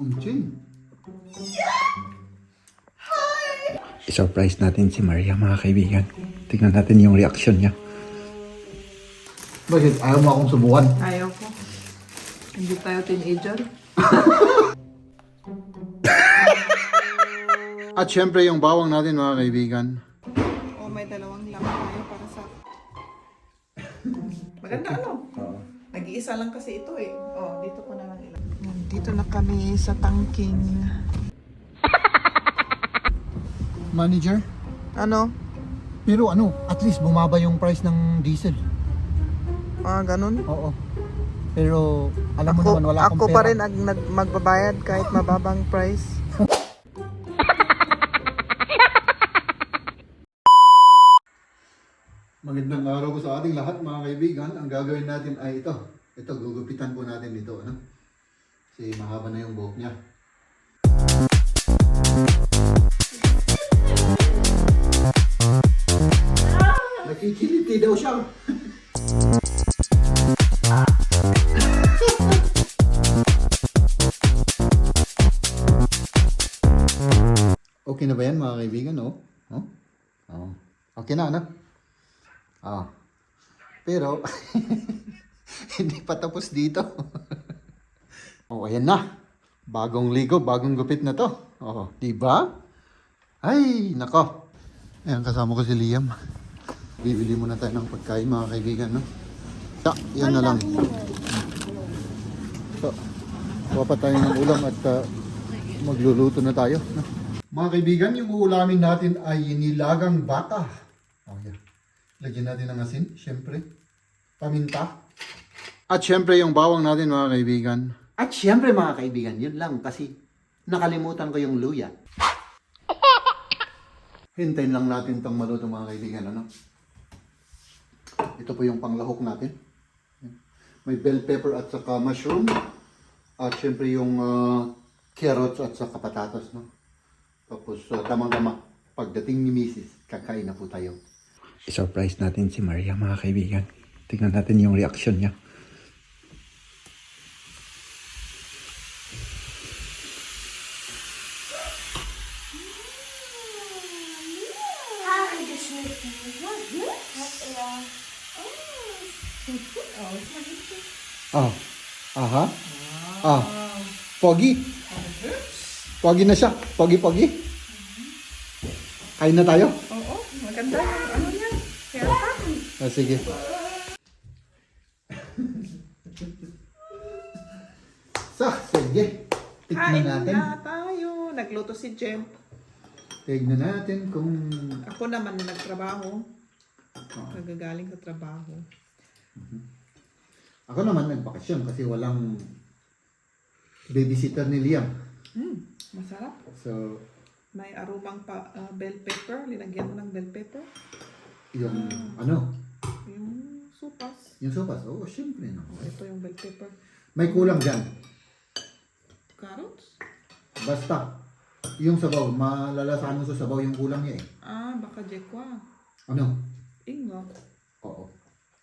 Umching. I-surprise natin si Maria, mga kaibigan. Tingnan natin yung reaction niya. Bakit? Ayaw mo akong subukan? Ayaw ko. Hindi tayo teenager. At syempre yung bawang natin, mga kaibigan. O may dalawang lamang tayo para sa... Maganda ano? Nag-iisa lang kasi ito eh. Oh, dito ko na lang ilang. Dito na kami sa tangking. Manager? Ano? Pero ano, at least bumaba yung price ng diesel. Ah, ganun? Oo. Pero alam mo naman wala akong Ako pera. pa rin ang magbabayad kahit mababang price. Magandang araw po sa ating lahat, mga kaibigan. Ang gagawin natin ay ito. Ito, gugupitan po natin ito. Ano? Kasi mahaba na yung buhok niya. Nakikiliti daw siya. Okay na ba yan, mga kaibigan? Oh? Oh? Oh. Okay na, ano? Ah. Pero, hindi pa tapos dito. Oh, ayan na. Bagong ligo, bagong gupit na to. Oh, di ba? Ay, nako. Ayan, kasama ko si Liam. Bibili muna tayo ng pagkain, mga kaibigan, no? So, yan na lang. So, kuha pa tayo ng ulam at magluluto na tayo. No? Mga kaibigan, yung uulamin natin ay nilagang baka. Oh, yeah. Lagyan natin ng asin, syempre. Paminta. At syempre yung bawang natin, mga kaibigan. At syempre mga kaibigan, yun lang kasi nakalimutan ko yung luya. Hintayin lang natin itong maluto, mga kaibigan. Ano? Ito po yung panglahok natin. May bell pepper at saka mushroom. At syempre yung carrots at saka patatas. No? Tapos tamang-tama, pagdating ni Mrs., kakain na po tayo. I-surprise natin si Maria, mga kaibigan. Tingnan natin yung reaction niya. Oh. Aha. Ah. Pogi. Pogi na siya. Pogi. Kain na tayo. Oo, maganda yung ano niya. Kaya Sige. So, sige. Tignan kain natin. na tayo. Nagluto si Jem. Tignan natin kung... Ako naman nagtrabaho. Nagagaling sa trabaho. Ako naman nagbakasyon kasi walang babysitter ni Liam. Masarap. So, May aromang bell pepper. Linagyan mo ng bell pepper. yung ano, Yung supas. yung sopas. Oo, syempre. No. Ito yung bell pepper. May kulang dyan. Carrots? Basta, yung sabaw, malalasahan mo sa sabaw yung kulang niya eh. Ah, baka jekwa. Ano? Ingo. Oo.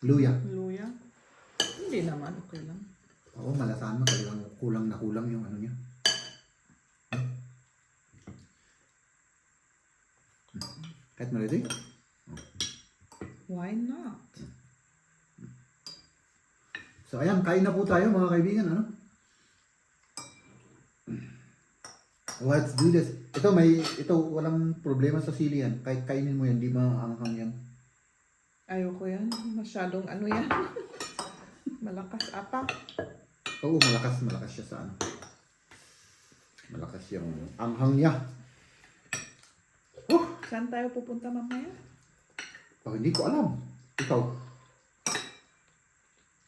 Luya. Luya. Hindi naman. Okay lang. Oo, malasahan mo talagang kulang na kulang yung ano niya. Kahit malito eh. Why not? So ayan, kain na po tayo, mga kaibigan, ano? Let's do this. Ito walang problema sa sili yan. Kahit kainin mo yan, di maanghang yan. Ayoko yan. Masyadong ano yan. Malakas apa. Oo, malakas siya sa ano. Malakas yung anghang niya. Saan tayo pupunta mamaya? Oh, hindi ko alam. Ikaw.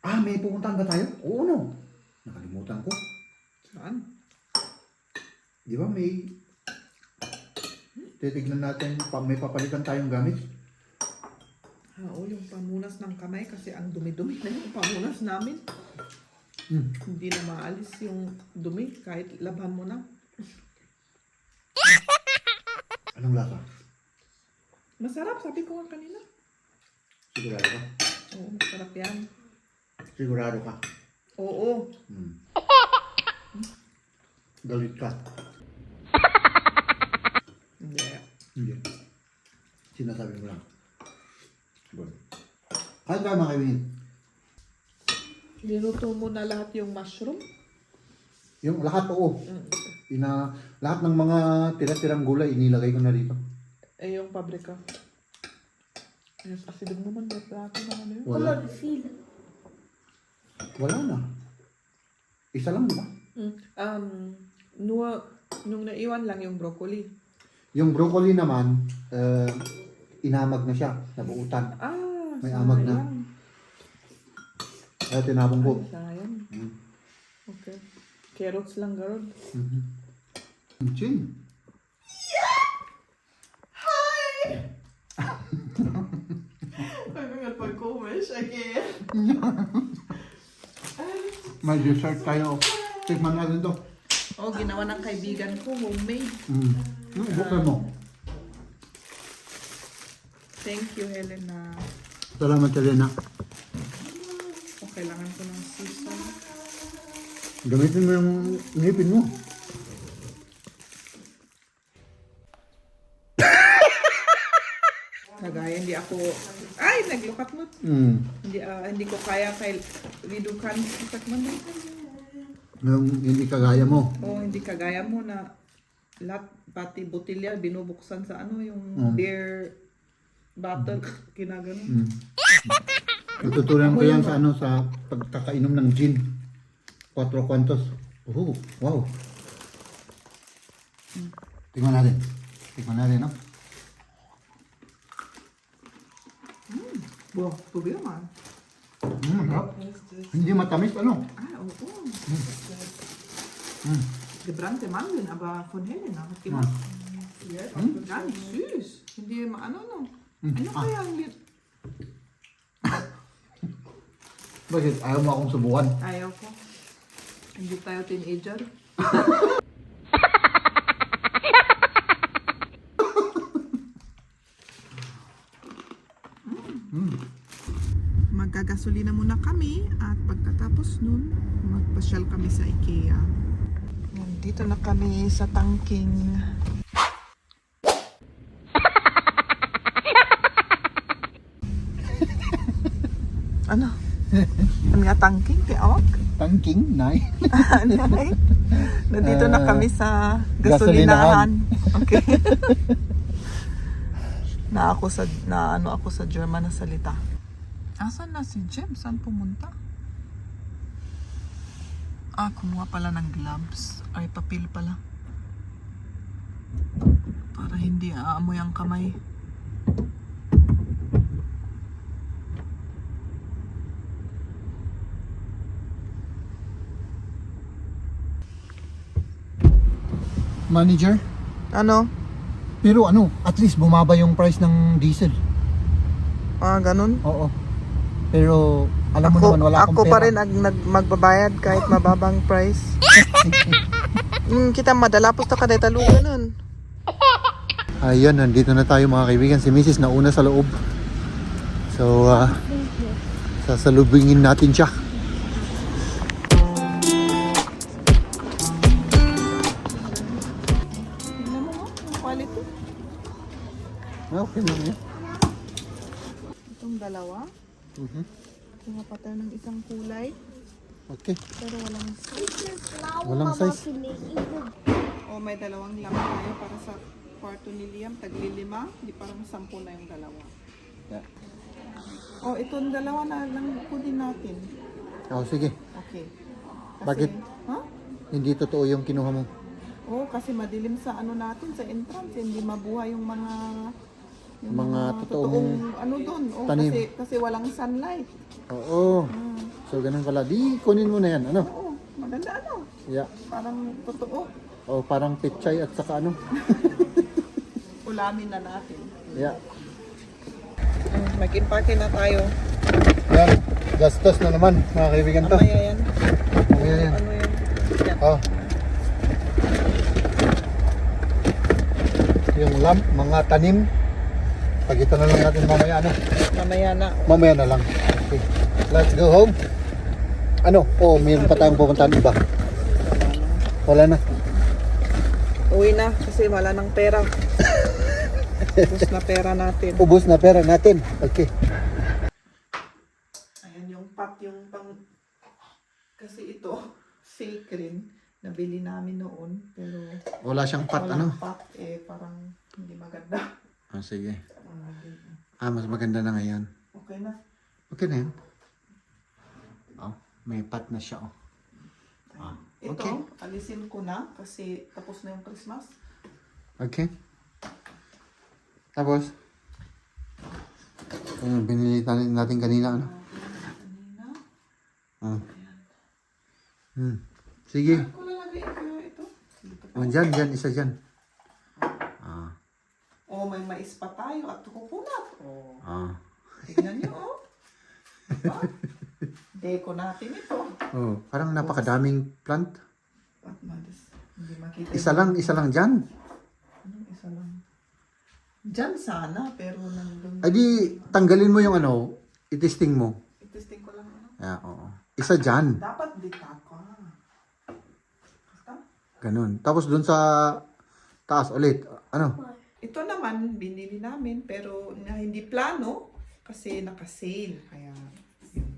Ah, may pupuntahan ba tayo? Oo, no. Nakalimutan ko. Saan? Di ba may... Titignan natin, may papalitan tayong gamit. Oo, yung pamunas ng kamay kasi ang dumi-dumi na yung pamunas namin. Hindi na maalis yung dumi kahit labhan mo na. Anong lasa? Masarap, sabi ko nga kanina. Sigurado ka? Oo, masarap yan. Sigurado ka? Oo. Galit ka. Hindi. Hindi. Sinasabi mo lang. Good. Kain tayo mga kaibigan. Linuto mo na lahat yung mushroom? Yung lahat oo. Lahat ng mga tira-tirang gulay inilagay ko na dito. Eh, yung pabrika. Yes, asidog naman. Ba't natin na ano yun? Wala. Wala na. Isa lang, di ba? Nung naiwan lang yung broccoli. Yung broccoli naman, inamag na siya, nabuutan. May amag na. sayang. Kaya tinapon ko. Ay, sayang. Okay. Carrots lang, garod. Chin. Pag-comment again. May dessert tayo. Tikman natin to. Oh, ginawa ng kaibigan ko, homemade. Buksan mo. Thank you, Helena. Salamat, Elena. O, kailangan ko ng season. Gamitin mo yung ngipin mo. Kagaya, hindi ako... Ay, naglukat mo. Hindi ko kaya kay Ridukan. Yung hindi kagaya mo. O, hindi kagaya mo na lahat, pati botilya, binubuksan sa ano, yung beer bottle, kinagano. Natutunan ko yan sa ano sa pagkakainom ng gin. 4 kwantos. Oh, wow. Tingnan natin. Tingnan natin, no? Wow, tubi naman. Sarap. Hindi matamis, ano? Ah, oo. Gebrannte Mandeln, aber von Helena. Hat gemacht. Gar nicht süß. Hindi maano, no? Ano kaya ang Bakit? Ayaw mo akong subukan. ayaw ko? Hindi tayo teenager. Magagasolina muna kami at pagkatapos nun, magpasyal kami sa IKEA. Dito na kami sa tangking. Ano? Ano nga tangking? Tiawag? Tangking, nay. Anay? Nandito na kami sa gasolinahan. Okay. Ano ako sa German na salita. Asan na si Jem? Saan pumunta? Kumuha pala ng gloves. Ay, papel pala. Para hindi aamoy ang kamay. Manager? Ano? Pero ano, at least bumaba yung price ng diesel. Ganun? Oo. Pero alam mo naman wala akong Ako pera. pa rin ang magbabayad kahit mababang price. Kita madalapos ta kada talugan nun. Ayan, nandito na tayo mga kaibigan. Si Mrs. nauna sa loob. So, sasalubingin natin siya. Tingnan mo, ang quality. Okay lang yan. Itong dalawa. Kuha pa tayo ng isang kulay. Okay. Pero walang size. Walang size. May dalawang lamp tayo para sa kwarto ni Liam. Tagli-5. Di parang 10 na yung dalawa. Yeah. Itong dalawa na lang kunin natin. Sige. Okay. Bakit? Ha? Hindi totoo yung kinuha mo. Kasi madilim sa ano natin, sa entrance. Hindi mabuhay yung mga totoong ano doon. tanim. Kasi walang sunlight. Oo. So, ganun pala. Di, kunin mo na yan. Ano? Oo, maganda ano. Yeah. Parang totoo. Parang pechay at saka ano. Ulamin na natin. Yeah. Mag-impake na tayo. Yan. Gastos na naman, mga kaibigan to. Mamaya yan. Mamaya yan. Ano yan? Yan. Yung lamp, mga tanim. Pagito na lang natin mamaya, ano? Mamaya na. Mamaya na lang. Okay. Let's go home. Mayroon pa tayong pupuntahan iba. Wala na. Uwi na kasi wala ng pera. Tapos na pera natin. Ubus na pera natin. Okay. Ayan yung pot, yung pang... Kasi ito, fake rin. Nabili namin noon. Pero Wala siyang pat, walang ano? pot, parang hindi maganda. Ah, sige. Ah, Mas maganda na ngayon. okay na. Okay na yan. Oh, may pat na siya, oh. Ah, Ito, okay. alisin ko na kasi tapos na yung Christmas. Okay. Tapos, binili natin kanina, ano? Kanina. Ah. Sige. Saan ko lalagay kaya ito? Dito pa. Oh, dyan, isa dyan. Ah. Oh, may mais pa tayo at coconut. Oh, Ah. tignan niyo, oh. Diba? Deko natin ito. Oh, parang napakadaming plant. At malis, hindi makita. Isa lang dyan. Anong isa lang? Diyan sana, pero nandun. Ay di, tanggalin mo yung ano, itesting mo. I-testing ko lang, ano? Yeah, oo. Isa dyan. Dapat ditaka. Basta? Ganun. Tapos dun sa taas ulit. Ano? Ito naman, binili namin, pero na hindi plano, kasi naka-sale. Kaya, yun.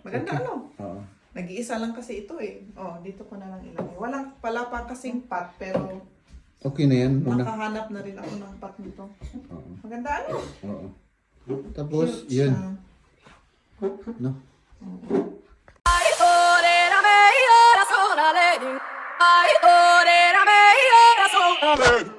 Maganda ano? Oo. Nag-iisa lang kasi ito eh. Oh, dito ko na lang ilagay. Walang pala pa kasing pot, pero Okay na yan. Muna. nakahanap na rin ako ng pot nito. Oo. Maganda ano? Oo. Tapos, Cute yun. siya. No? Ai, ore, la mei, ora sono le di. Ai, ore, la mei, ora sono le di.